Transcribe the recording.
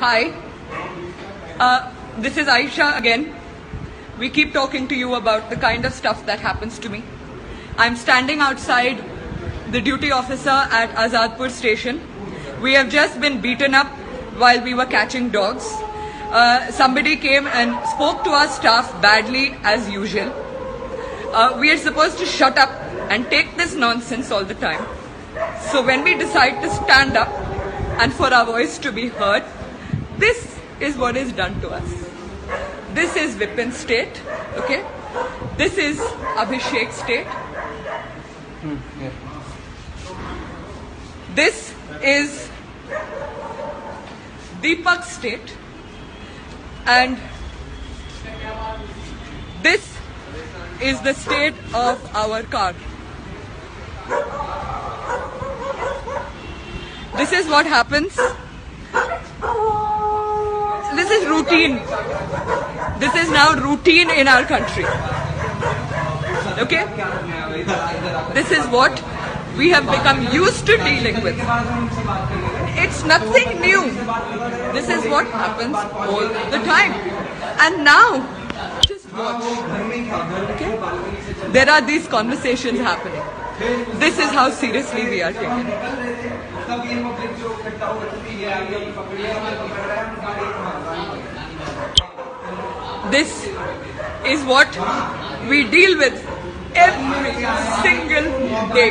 Hi, this is Aisha again. We keep talking to you about the kind of stuff that happens to me. I'm standing outside the duty officer at Azadpur station. We have just been beaten up while we were catching dogs. Somebody came and spoke to our staff badly as usual. We are supposed to shut up and take this nonsense all the time. So when we decide to stand up and for our voice to be heard, this is what is done to us. This is Vipin state, okay? This is Abhishek state. This is Deepak state. And this is the state of our car. This is what happens. This is routine. This is now routine in our country. Okay? This is what we have become used to dealing with. It's nothing new. This is what happens all the time. And now, just watch. Okay? There are these conversations happening. This is how seriously we are taking it. This is what we deal with every single day.